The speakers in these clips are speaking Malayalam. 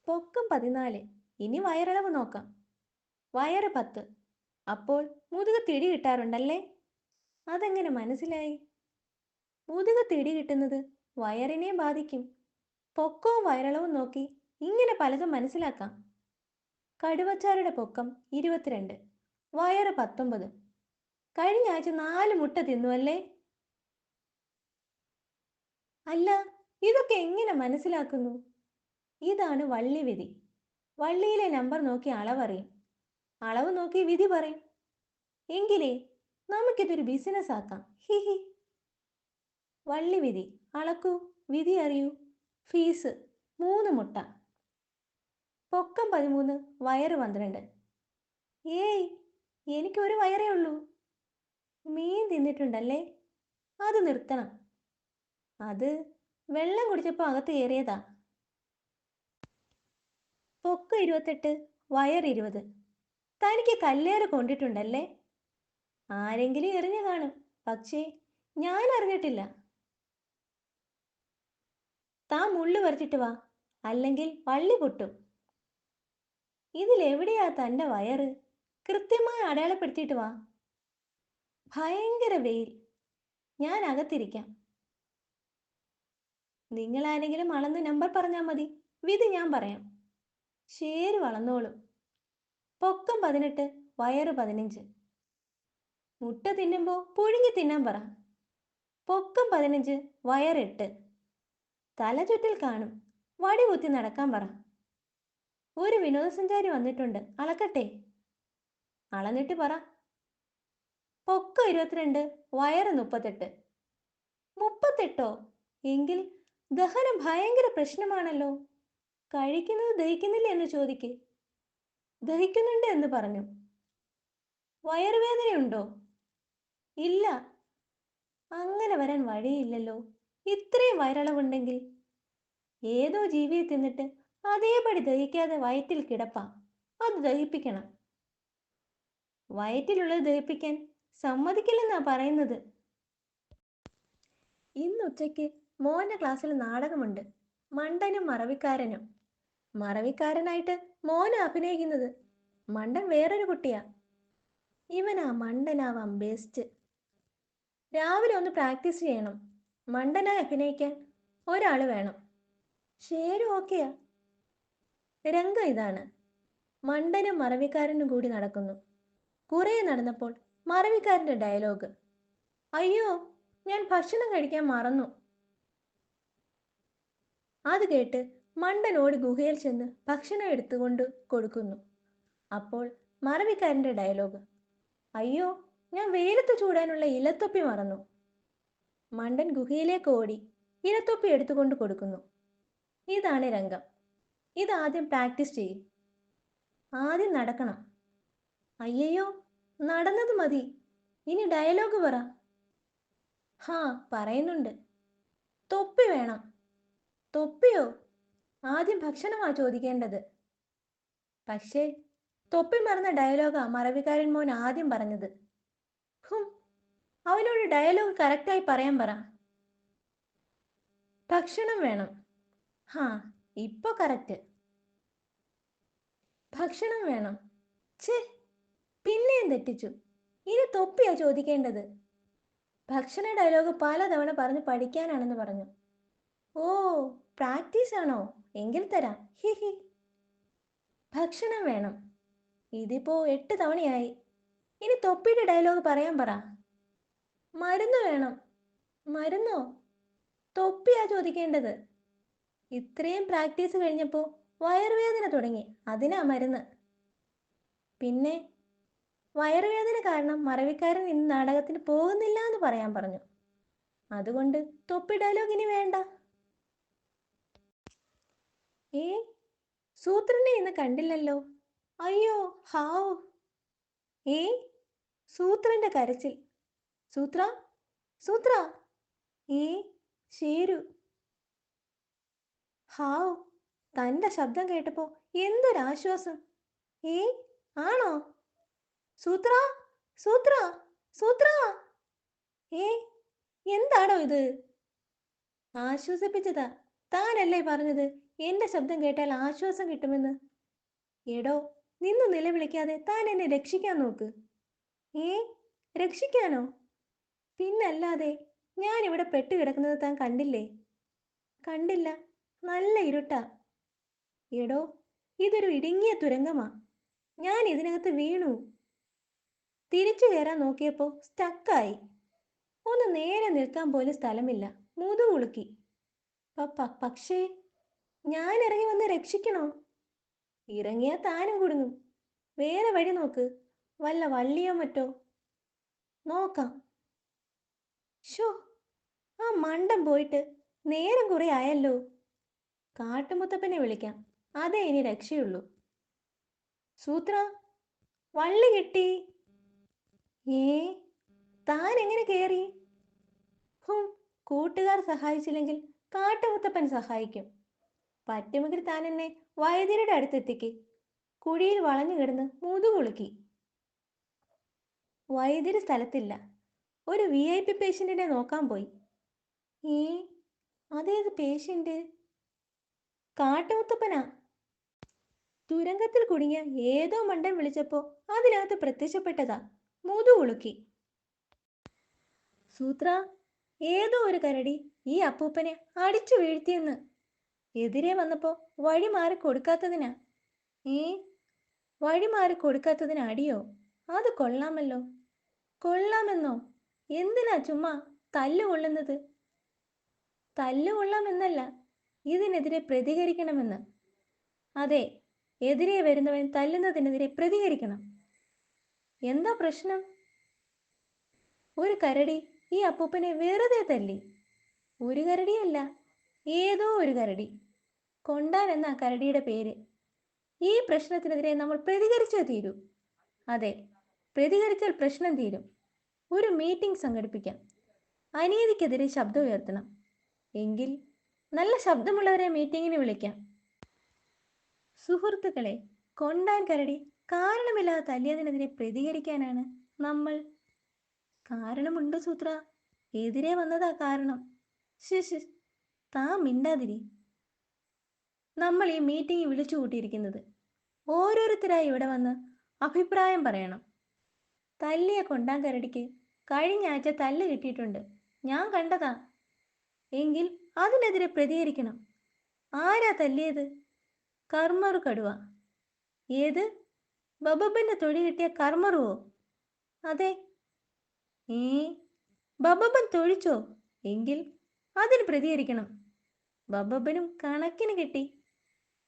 പൊക്കം 14. ഇനി വയറളവ് നോക്കാം. വയറ് 10. അപ്പോൾ മുതുക് തിടി കിട്ടാറുണ്ടല്ലേ? അതെങ്ങനെ മനസ്സിലായി? മുതുക് തിടി കിട്ടുന്നത് വയറിനെ ബാധിക്കും. പൊക്കവും വയറളവും നോക്കി ഇങ്ങനെ പലതും മനസ്സിലാക്കാം. കടുവച്ചാരുടെ പൊക്കം 22, വയറ് 19. കഴിഞ്ഞ ആഴ്ച 4 മുട്ട തിന്നുവല്ലേ? അല്ല, ഇതൊക്കെ എങ്ങനെ മനസ്സിലാക്കുന്നു? ഇതാണ് വള്ളി വിധി. വള്ളിയിലെ നമ്പർ നോക്കി അളവറിയും. അളവ് നോക്കി വിധി പറയും. എങ്കിലേ നമുക്കിതൊരു ബിസിനസ് ആക്കാം. ഹിഹി. വള്ളി വിധി അളക്കൂ, വിധി അറിയൂ. ഫീസ് 3 മുട്ട. പൊക്കം 13, വയറ് 12. ഏയ്, എനിക്കൊരു വയറേ ഉള്ളൂ. മീൻ തിന്നിട്ടുണ്ടല്ലേ? അത് നിർത്തണം. അത് വെള്ളം കുടിച്ചപ്പോൾ അകത്ത് കയറിയതാ. പൊക്കം 28, വയർ 20. തനിക്ക് കല്ലേറ് കൊണ്ടിട്ടുണ്ടല്ലേ? ആരെങ്കിലും എറിഞ്ഞു കാണും, പക്ഷേ ഞാൻ അറിഞ്ഞിട്ടില്ല. താൻ മുള്ളു പറിച്ചിട്ട് വാ, അല്ലെങ്കിൽ വള്ളി പൊട്ടും. ഇതിലെവിടെയാ തൻ്റെ വയറ്? കൃത്യമായി അടയാളപ്പെടുത്തിയിട്ട് വാ. ഭയങ്കര വെയിൽ, ഞാൻ അകത്തിരിക്കാം. നിങ്ങളാരെങ്കിലും അളന്ന് നമ്പർ പറഞ്ഞാൽ മതി, വിധി ഞാൻ പറയാം. ശരി, വളർന്നോളും. പൊക്കം 18, വയറ് 15. മുട്ട തിന്നുമ്പോൾ പുഴുങ്ങി തിന്നാൻ പറ. പൊക്കം 15, വയറ് 8. തല ചുറ്റിൽ കാണും, വടി കുത്തി നടക്കാൻ പറ. ഒരു വിനോദസഞ്ചാരി വന്നിട്ടുണ്ട്, അളക്കട്ടെ? അളന്നിട്ട് പറ. പൊക്കം 22, വയറ് 38. 38ഓ? എങ്കിൽ ദഹനം ഭയങ്കര പ്രശ്നമാണല്ലോ. കഴിക്കുന്നത് ദഹിക്കുന്നില്ല എന്ന് ചോദിക്ക്. ദഹിക്കുന്നുണ്ട് എന്ന് പറഞ്ഞു. വയറുവേദനയുണ്ടോ? ഇല്ല. അങ്ങനെ വരാൻ വഴിയില്ലല്ലോ, ഇത്രയും വയറളവുണ്ടെങ്കിൽ. ഏതോ ജീവിയെ തിന്നിട്ട് അതേപടി ദഹിക്കാതെ വയറ്റിൽ കിടപ്പാ, അത് ദഹിപ്പിക്കണം. വയറ്റിലുള്ളത് ദഹിപ്പിക്കാൻ സമ്മതിക്കില്ലെന്നാ പറയുന്നത്. ഇന്ന് ഉച്ചയ്ക്ക് മോന്റെ ക്ലാസ്സിൽ നാടകമുണ്ട്, മണ്ടനും മറവിക്കാരനും. മറവിക്കാരനായിട്ട് മോന അഭിനയിക്കുന്നത്. മണ്ടൻ വേറൊരു കുട്ടിയാ. ഇവനാ മണ്ടനാവാൻ ബെസ്റ്റ്. രാവിലെ ഒന്ന് പ്രാക്ടീസ് ചെയ്യണം. മണ്ടനായി അഭിനയിക്കാൻ ഒരാൾ വേണം. ശരി, ഓക്കെയാ. രംഗം ഇതാണ്. മണ്ടനും മറവിക്കാരനും കൂടി നടക്കുന്നു. കുറേ നടന്നപ്പോൾ മറവിക്കാരൻ്റെ ഡയലോഗ്: അയ്യോ, ഞാൻ ഭക്ഷണം കഴിക്കാൻ മറന്നു. അത് കേട്ട് മണ്ടൻ ഓടി ഗുഹയിൽ ചെന്ന് ഭക്ഷണം എടുത്തുകൊണ്ട് കൊടുക്കുന്നു. അപ്പോൾ മറവിക്കാരൻ്റെ ഡയലോഗ്: അയ്യോ, ഞാൻ വെയിലത്ത് ചൂടാനുള്ള ഇലത്തൊപ്പി മറന്നു. മണ്ടൻ ഗുഹയിലേക്ക് ഓടി ഇലത്തൊപ്പി എടുത്തുകൊണ്ട് കൊടുക്കുന്നു. ഇതാണ് രംഗം. ഇതാദ്യം പ്രാക്ടീസ് ചെയ്യും. ആദ്യം നടക്കണം. അയ്യോ, നടന്നത് മതി, ഇനി ഡയലോഗ് പറ. ഹാ, പറയുന്നുണ്ട്. തൊപ്പി വേണം. തൊപ്പിയോ? ആദ്യം ഭക്ഷണമാ ചോദിക്കേണ്ടത്. പക്ഷേ തൊപ്പി മറന്ന ഡയലോഗാ മറവിക്കാരൻ മോൻ ആദ്യം പറഞ്ഞത്. അവനോട് ഡയലോഗ് കറക്റ്റായി പറയാൻ പറ. ഭക്ഷണം വേണം. ഹാ, ഇപ്പൊ കറക്റ്റ്. ഭക്ഷണം വേണം. ഛേ, പിന്നെയും തെറ്റിച്ചു. ഇനി തൊപ്പിയാ ചോദിക്കേണ്ടത്. ഭക്ഷണ ഡയലോഗ് പലതവണ പറഞ്ഞ് പഠിക്കാനാണെന്ന് പറഞ്ഞു. ഓ, പ്രാക്ടീസ് ആണോ? എങ്കിൽ തരാം. ഹിഹി. ഭക്ഷണം വേണം. ഇതിപ്പോ 8 തവണയായി. ഇനി തൊപ്പിയുടെ ഡയലോഗ് പറയാൻ പറ. മരുന്ന് വേണം. മരുന്നോ? തൊപ്പിയാ ചോദിക്കേണ്ടത്. ഇത്രയും പ്രാക്ടീസ് കഴിഞ്ഞപ്പോൾ വയറുവേദന തുടങ്ങി, അതിനാ മരുന്ന്. പിന്നെ വയറുവേദന കാരണം മറവിക്കാരൻ ഇന്ന് നാടകത്തിന് പോകുന്നില്ല എന്ന് പറയാൻ പറഞ്ഞു. അതുകൊണ്ട് തൊപ്പി ഡയലോഗ് ഇനി വേണ്ട. ഏ, സൂത്രനെ ഇന്ന് കണ്ടില്ലല്ലോ. അയ്യോ, ഹാവ്. ഏ, സൂത്രന്റെ കരച്ചിൽ. സൂത്ര, സൂത്ര. ഏ, ശേരു. ഹാവ്, തന്റെ ശബ്ദം കേട്ടപ്പോ എന്തൊരാശ്വാസം. ഏ, ആണോ? സൂത്ര, സൂത്ര, സൂത്ര. ഏ, എന്താണോ ഇത്? ആശ്വസിപ്പിച്ചതാ. താനല്ലേ പറഞ്ഞത് എൻ്റെ ശബ്ദം കേട്ടാൽ ആശ്വാസം കിട്ടുമെന്ന്. എടോ, നിന്ന് നിലവിളിക്കാതെ താൻ എന്നെ രക്ഷിക്കാൻ നോക്ക്. ഏ, രക്ഷിക്കാനോ? പിന്നല്ലാതെ. ഞാൻ ഇവിടെ പെട്ടുകിടക്കുന്നത് താൻ കണ്ടില്ലേ? കണ്ടില്ല, നല്ല ഇരുട്ടാ. എടോ, ഇതൊരു ഇടുങ്ങിയ തുരങ്കമാ. ഞാൻ ഇതിനകത്ത് വീണു. തിരിച്ചു കയറാൻ നോക്കിയപ്പോൾ സ്റ്റക്കായി. ഒന്ന് നേരെ നിൽക്കാൻ പോലും സ്ഥലമില്ല. മുതുകുളുക്കി. പക്ഷേ ഞാൻ ഇറങ്ങി വന്ന് രക്ഷിക്കണോ? ഇറങ്ങിയാൽ താനും കുടുങ്ങും. വേറെ വഴി നോക്ക്, വല്ല വള്ളിയോ മറ്റോ. നോക്കാം. ഷോ, ആ മണ്ടം പോയിട്ട് നേരം കുറെ ആയല്ലോ. കാട്ടുമുത്തപ്പനെ വിളിക്കാം, അതേ ഇനി രക്ഷയുള്ളൂ. സൂത്ര, വള്ളി കിട്ടി. ഏ, താൻ എങ്ങനെ കയറി? കൂട്ടുകാർ സഹായിച്ചില്ലെങ്കിൽ കാട്ടുമുത്തപ്പൻ സഹായിക്കും. പറ്റുമെങ്കിൽ താൻ എന്നെ വൈദ്യരുടെ അടുത്തെത്തിക്ക്. കുഴിയിൽ വളഞ്ഞു കിടന്ന് മുതുകുളുക്കി. വൈദ്യര് സ്ഥലത്തില്ല. ഒരു VIP പേഷ്യന്റിനെ നോക്കാൻ പോയി. ഏ, അതേത് പേഷ്യന്റ്? കാട്ടുമുത്തപ്പനാ. തുരങ്കത്തിൽ കുടുങ്ങിയ ഏതോ മണ്ടൻ വിളിച്ചപ്പോ അതിനകത്ത് പ്രത്യക്ഷപ്പെട്ടതാ. മുതുകുളുക്കി. സൂത്ര, ഏതോ ഒരു കരടി ഈ അപ്പൂപ്പനെ അടിച്ചു വീഴ്ത്തിയെന്ന്. എതിരെ വന്നപ്പോ വഴി മാറി കൊടുക്കാത്തതിനാ. ഏ, വഴി മാറി കൊടുക്കാത്തതിന് അടിയോ? അത് കൊള്ളാമല്ലോ. കൊള്ളാമെന്നോ? എന്തിനാ ചുമ്മാ തല്ലുകൊള്ളുന്നത്? തല്ലുകൊള്ളാമെന്നല്ല, ഇതിനെതിരെ പ്രതികരിക്കണമെന്ന്. അതെ, എതിരെ വരുന്നവൻ തല്ലുന്നതിനെതിരെ പ്രതികരിക്കണം. എന്താ പ്രശ്നം? ഒരു കരടി ഈ അപ്പൂപ്പനെ വെറുതെ തല്ലി. ഒരു കരടിയല്ല, ഏതോ ഒരു കരടി. കൊണ്ടാൻ എന്ന കരടിയുടെ പേര്. ഈ പ്രശ്നത്തിനെതിരെ നമ്മൾ പ്രതികരിച്ചേ തീരൂ. അതെ, പ്രതികരിച്ചാൽ പ്രശ്നം തീരും. ഒരു മീറ്റിംഗ് സംഘടിപ്പിക്കാം. അനീതിക്കെതിരെ ശബ്ദം ഉയർത്തണം. എങ്കിൽ നല്ല ശബ്ദമുള്ളവരെ മീറ്റിങ്ങിന് വിളിക്കാം. സുഹൃത്തുക്കളെ, കൊണ്ടാൻ കരടി കാരണമില്ലാതെ തല്ലിയതിനെതിരെ പ്രതികരിക്കാനാണ് നമ്മൾ. കാരണമുണ്ട് സൂത്ര, എതിരെ വന്നതാ കാരണം. ശിശ്, താ മിണ്ടാതിരി. നമ്മൾ ഈ മീറ്റിംഗ് വിളിച്ചു കൂട്ടിയിരിക്കുന്നത് ഓരോരുത്തരായി ഇവിടെ വന്ന് അഭിപ്രായം പറയണം. തല്ലിയ കൊണ്ടാൻ കരടിക്ക് കഴിഞ്ഞ ആഴ്ച തല്ല് കിട്ടിയിട്ടുണ്ട്, ഞാൻ കണ്ടതാ. എങ്കിൽ അതിനെതിരെ പ്രതികരിക്കണം. ആരാ തല്ലിയത്? കർമ്മറു കടുവ. ഏത്? ബബബന്റെ തൊഴി കിട്ടിയ കർമ്മറുവോ? അതെ. ഏ, ബബബൻ തൊഴിച്ചോ? എങ്കിൽ അതിന് പ്രതികരിക്കണം. ബബബനും കണക്കിന് കിട്ടി.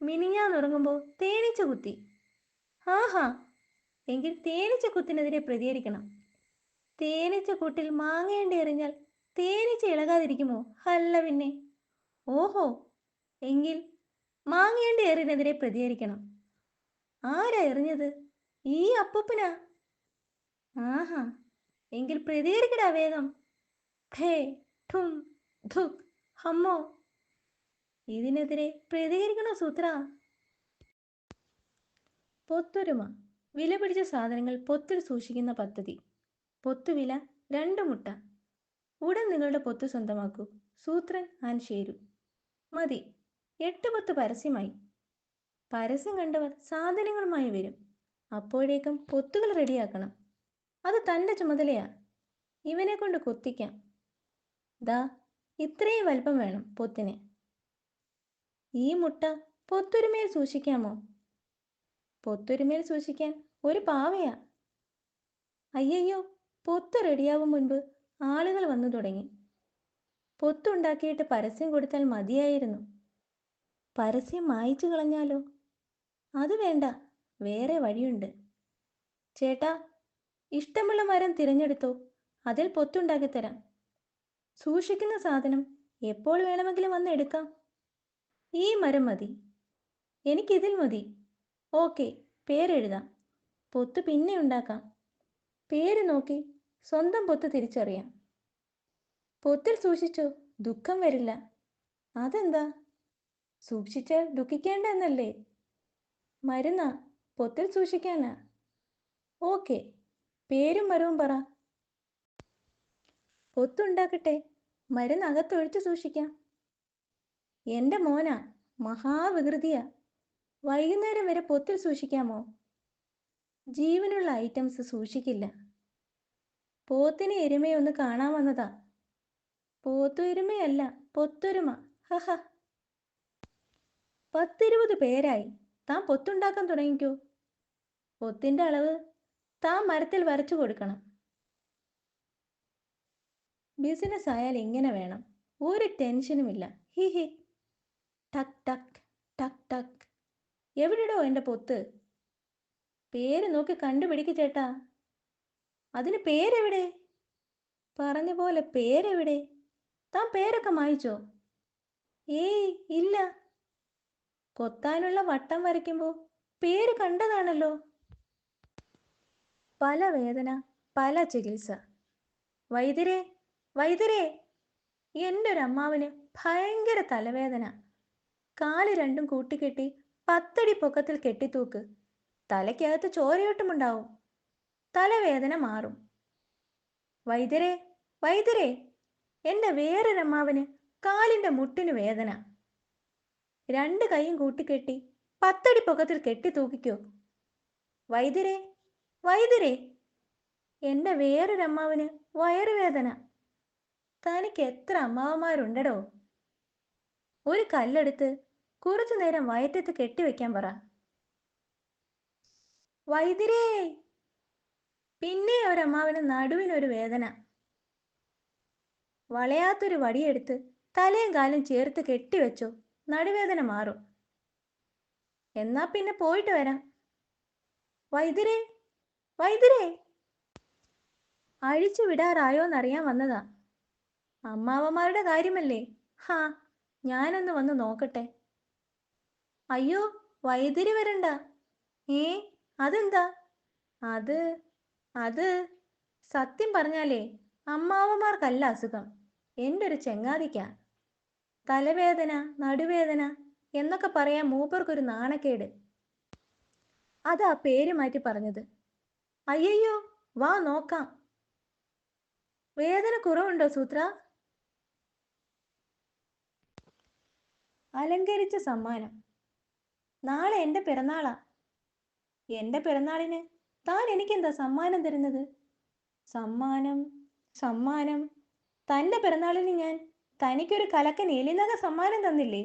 മിനിഞ്ഞാന്നുറങ്ങുമ്പോൾ തേനീച്ച കുത്തി. ആഹാ, എങ്കിൽ തേനീച്ച കുത്തിനെതിരെ പ്രതികരിക്കണം. തേനീച്ച കൂട്ടിൽ മാങ്ങേണ്ടി എറിഞ്ഞാൽ തേനീച്ച ഇളകാതിരിക്കുമോ? അല്ല പിന്നെ. ഓഹോ, എങ്കിൽ മാങ്ങേണ്ടി എറിനെതിരെ പ്രതികരിക്കണം. ആരാ എറിഞ്ഞത്? ഈ അപ്പൂപ്പനാ. ആഹാ, എങ്കിൽ പ്രതികരിക്കടാ വേഗം. ഠേ, ഠും, ധുക്, ഹമ്മോ. ഇതിനെതിരെ പ്രതികരിക്കണോ സൂത്ര? പൊത്തൊരുമ. വിലപിടിച്ച സാധനങ്ങൾ പൊത്തിൽ സൂക്ഷിക്കുന്ന പദ്ധതി. പൊത്തുവില 2 മുട്ട. ഉടൻ നിങ്ങളുടെ പൊത്ത് സ്വന്തമാക്കൂ. സൂത്രൻ ആൻ ഷേരു. മതി, 8 പൊത്ത് പരസ്യമായി. പരസ്യം കണ്ടവർ സാധനങ്ങളുമായി വരും. അപ്പോഴേക്കും പൊത്തുകൾ റെഡിയാക്കണം. അത് തൻ്റെ ചുമതലയാ. ഇവനെ കൊണ്ട് കൊത്തിക്കാം. ദാ, ഇത്രയും വലിപ്പം വേണം പൊത്തിന്. ഈ മുട്ട പൊത്തൊരുമയിൽ സൂക്ഷിക്കാമോ? പൊത്തൊരുമയിൽ സൂക്ഷിക്കാൻ ഒരു പാവയാ. അയ്യയ്യോ, പൊത്ത് റെഡിയാവും മുൻപ് ആളുകൾ വന്നു തുടങ്ങി. പൊത്തുണ്ടാക്കിയിട്ട് പരസ്യം കൊടുത്താൽ മതിയായിരുന്നു. പരസ്യം മായ്ച്ചു കളഞ്ഞാലോ? അത് വേണ്ട, വേറെ വഴിയുണ്ട്. ചേട്ടാ, ഇഷ്ടമുള്ള മരം തിരഞ്ഞെടുത്തോ, അതിൽ പൊത്തുണ്ടാക്കി തരാം. സൂക്ഷിക്കുന്ന സാധനം എപ്പോൾ വേണമെങ്കിലും വന്ന് എടുക്കാം. ഈ മരം മതി. എനിക്കിതിൽ മതി. ഓക്കെ, പേരെഴുതാം. പൊത്ത് പിന്നെ ഉണ്ടാക്കാം. പേര് നോക്കി സ്വന്തം പൊത്ത് തിരിച്ചറിയാം. പൊത്തിൽ സൂക്ഷിച്ചോ, ദുഃഖം വരില്ല. അതെന്താ? സൂക്ഷിച്ചാൽ ദുഃഖിക്കേണ്ട എന്നല്ലേ? മരുന്നാ, പൊത്തിൽ സൂക്ഷിക്കാനാ. ഓക്കെ, പേരും മരവും പറ. പൊത്തുണ്ടാക്കട്ടെ, മരുന്ന് അകത്തൊഴിച്ചു സൂക്ഷിക്കാം. എൻ്റെ മോനാ, മഹാവികൃതിയാ. വൈകുന്നേരം വരെ പൊത്തിൽ സൂക്ഷിക്കാമോ? ജീവനുള്ള ഐറ്റംസ് സൂക്ഷിക്കില്ല. പോത്തിനെ എരുമയെ ഒന്ന് കാണാൻ വന്നതാ. പോത്തു എരുമയല്ല, പൊത്തൊരുമ. ഹഹ. 10-20 പേരായി. താൻ പൊത്തുണ്ടാക്കാൻ തുടങ്ങിക്കോ. പൊത്തിന്റെ അളവ് താൻ മരത്തിൽ വരച്ചു കൊടുക്കണം. ബിസിനസ് ആയാൽ ഇങ്ങനെ വേണം. ഒരു ടെൻഷനുമില്ല. He he. ടക് ടക് ടക് ടക്. എവിടെടോ എൻ്റെ പൊത്ത്? പേര് നോക്കി കണ്ടുപിടിക്ക് ചേട്ടാ. അതിന് പേരെവിടെ? പറഞ്ഞ പോലെ പേരെവിടെ? താൻ പേരൊക്കെ മായിച്ചോ? ഏയ് ഇല്ല. കൊത്താനുള്ള വട്ടം വരയ്ക്കുമ്പോൾ പേര് കണ്ടതാണല്ലോ. പല വേദന, പല ചികിത്സ. വൈദ്യരേ, വൈദ്യരേ, എൻ്റെ ഒരു അമ്മാവന് ഭയങ്കര തലവേദന. കാല് രണ്ടും കൂട്ടിക്കെട്ടി 10 അടി പൊക്കത്തിൽ കെട്ടിത്തൂക്ക്. തലയ്ക്കകത്ത് ചോരയോട്ടമുണ്ടാവും. തലവേദന മാറും. വൈദ്യരേ, വൈദ്യരേ, എൻ്റെ വേറൊരമ്മാവന് കാലിൻ്റെ മുട്ടിന് വേദന. 2 കൈയും കൂട്ടിക്കെട്ടി 10 അടി പൊക്കത്തിൽ കെട്ടിത്തൂക്കിക്കോ. വൈദ്യരേ, വൈദ്യരേ, എൻ്റെ വേറൊരമ്മാവന് വയറുവേദന. തനിക്ക് എത്ര അമ്മാവന്മാരുണ്ടടോ? ഒരു കല്ലെടുത്ത് കുറച്ചു നേരം വയറ്റത്ത് കെട്ടിവെക്കാൻ പറ. വൈദ്യരേ, പിന്നെ ഒരമ്മാവന് നടുവിനൊരു വേദന. വളയാത്തൊരു വടിയെടുത്ത് തലയും കാലും ചേർത്ത് കെട്ടിവെച്ചോ, നടുവേദന മാറും. എന്നാ പിന്നെ പോയിട്ട് വരാം. വൈദ്യരേ, വൈദ്യരേ, അഴിച്ചു വിടാറായോന്നറിയാൻ വന്നതാ. അമ്മാവന്മാരുടെ കാര്യമല്ലേ? ഹാ, ഞാനൊന്ന് വന്ന് നോക്കട്ടെ. അയ്യോ, വൈദ്യര് വരണ്ട. ഏ, അതെന്താ? അത് അത് സത്യം പറഞ്ഞാലേ അമ്മാവന്മാർക്കല്ല അസുഖം, എൻ്റെ ഒരു ചെങ്ങാതിക്കാ. തലവേദന, നടുവേദന എന്നൊക്കെ പറയാൻ മൂപ്പർക്കൊരു നാണക്കേട്. അതാ പേര് മാറ്റി പറഞ്ഞത്. അയ്യയ്യോ, വാ നോക്കാം. വേദന കുറവുണ്ടോ സൂത്ര? അലങ്കരിച്ച സമ്മാനം. നാളെ എൻ്റെ പിറന്നാളാ. എൻ്റെ പിറന്നാളിന് താൻ എനിക്കെന്താ സമ്മാനം തരുന്നത്? സമ്മാനം, സമ്മാനം. തൻ്റെ പിറന്നാളിന് ഞാൻ തനിക്കൊരു കലക്കൻ എലിനക സമ്മാനം തന്നില്ലേ?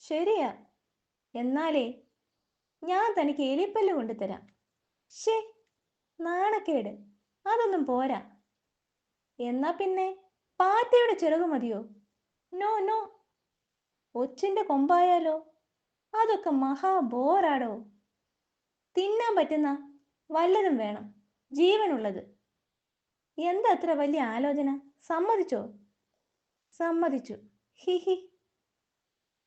ശരിയാ. എന്നാലേ ഞാൻ തനിക്ക് എലിപ്പല്ല് കൊണ്ടുതരാം. ശേ, നാണക്കേട്. അതൊന്നും പോരാ. എന്നാ പിന്നെ പാറ്റയുടെ ചിറകു മതിയോ? No no. ഒച്ചിൻ്റെ കൊമ്പായാലോ? അതൊക്കെ മഹാ ബോറാടോ. തിന്നാൻ പറ്റുന്ന വല്ലതും വേണം, ജീവനുള്ളത്. എന്താ അത്ര വലിയ ആലോചന? സമ്മതിച്ചോ? സമ്മതിച്ചു. He he.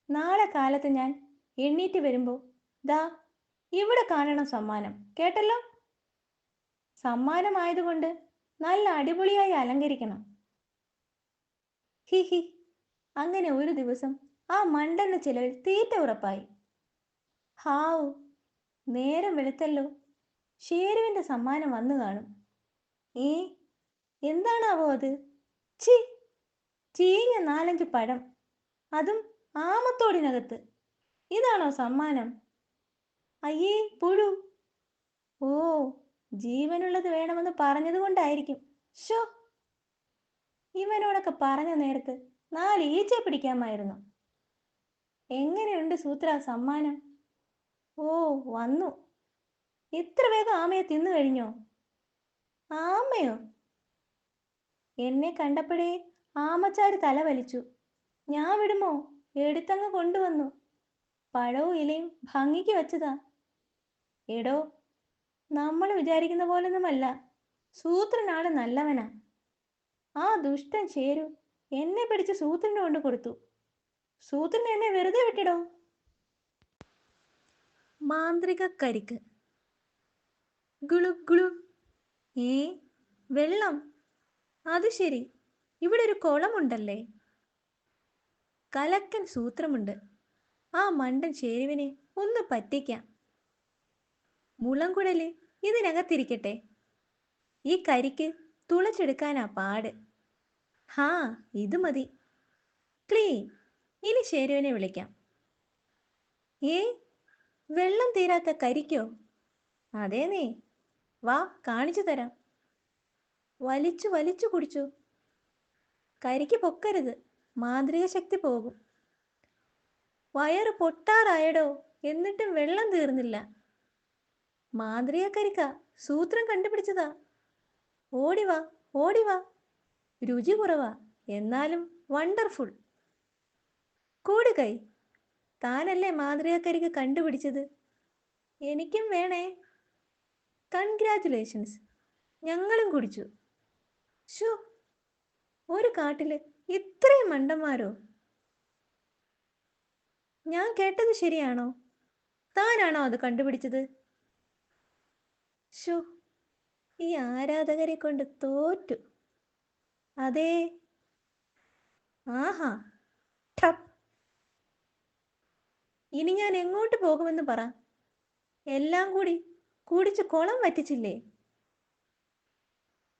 നാളെ കാലത്ത് ഞാൻ എണ്ണീറ്റ് വരുമ്പോ ദാ ഇവിടെ കാണണം സമ്മാനം, കേട്ടല്ലോ? സമ്മാനമായതുകൊണ്ട് നല്ല അടിപൊളിയായി അലങ്കരിക്കണം. He he. അങ്ങനെ ഒരു ദിവസം ആ മണ്ടന്റെ ചിലവിൽ തീറ്റ ഉറപ്പായി. ഹാവു, നേരം വെളുത്തല്ലോ. ഷേരുവിന്റെ സമ്മാനം വന്നു കാണും. ഏ, എന്താണാവോ അത്? ചി, ചീഞ്ഞ 4-5 പഴം, അതും ആമത്തോടിനകത്ത്. ഇതാണോ സമ്മാനം? അയ്യേ, പുഴു. ഓ, ജീവനുള്ളത് വേണമെന്ന് പറഞ്ഞത് കൊണ്ടായിരിക്കും. ഷോ, ഇവനോടൊക്കെ പറഞ്ഞ നേരത്ത് 4 ഈച്ചയെ പിടിക്കാമായിരുന്നു. എങ്ങനെയുണ്ട് സൂത്ര സമ്മാനം? ഓ, വന്നു. ഇത്ര വേഗം ആമയെ തിന്നു കഴിഞ്ഞോ? ആമയോ? എന്നെ കണ്ടപ്പോഴേ ആമച്ചാര് തല വലിച്ചു. ഞാൻ വിടുമോ? എടുത്തങ്ങ് കൊണ്ടുവന്നു. പഴവും ഇലയും ഭംഗിക്ക് വെച്ചതാ. എടോ, നമ്മൾ വിചാരിക്കുന്ന പോലൊന്നുമല്ല. സൂത്രനാണ് നല്ലവനാ. ആ ദുഷ്ടൻ ചേരു എന്നെ പിടിച്ച് സൂത്രന് കൊണ്ട് കൊടുത്തു. സൂത്രൻ എന്നെ വെറുതെ വിട്ടിടോ. മാന്ത്രിക കരിക്ക്. ഗുളു ഗുളു. ഏ, വെള്ളം. അത് ശരി, ഇവിടെ ഒരു കുളമുണ്ടല്ലേ. കലക്കൻ സൂത്രമുണ്ട്. ആ മണ്ടൻ ചേരുവിനെ ഒന്ന് പറ്റിക്കാം. മുളംകുഴല് ഇതിനകത്തിരിക്കട്ടെ. ഈ കരിക്ക് തുളച്ചെടുക്കാനാ പാട്. ഹാ, ഇത് മതി. ക്ലീൻ. ഇനി ശേരുവിനെ വിളിക്കാം. ഏ, വെള്ളം തീരാത്ത കരിക്കോ? അതേന്നേ, വാ കാണിച്ചു തരാം. വലിച്ചു വലിച്ചു കുടിച്ചു. കരിക്ക് പൊക്കരുത്, മാന്ത്രിക ശക്തി പോകും. വയറ് പൊട്ടാറായടോ, എന്നിട്ടും വെള്ളം തീർന്നില്ല. മാന്ത്രിക കരിക്ക, സൂത്രം കണ്ടുപിടിച്ചതാ. ഓടിവാ, ഓടിവാ. രുചി കുറവാ, എന്നാലും വണ്ടർഫുൾ. കൂട് കൈ, താനല്ലേ മാന്ത്രിക കരിക്ക് കണ്ടുപിടിച്ചത്? എനിക്കും വേണേ. കൺഗ്രാറ്റുലേഷൻസ്, ഞങ്ങളും കുടിച്ചു. ഷോ, ഒരു കാട്ടില് ഇത്രയും മണ്ടന്മാരോ? ഞാൻ കേട്ടത് ശരിയാണോ? താനാണോ അത് കണ്ടുപിടിച്ചത്? ഷോ, ഈ ആരാധകരെ കൊണ്ട് തോറ്റു. അതേ. ആഹാ. ഠപ്. ഇനി ഞാൻ എങ്ങോട്ട് പോകുമെന്ന് പറ. എല്ലാം കൂടി കുടിച്ച് കുളം വറ്റിച്ചില്ലേ?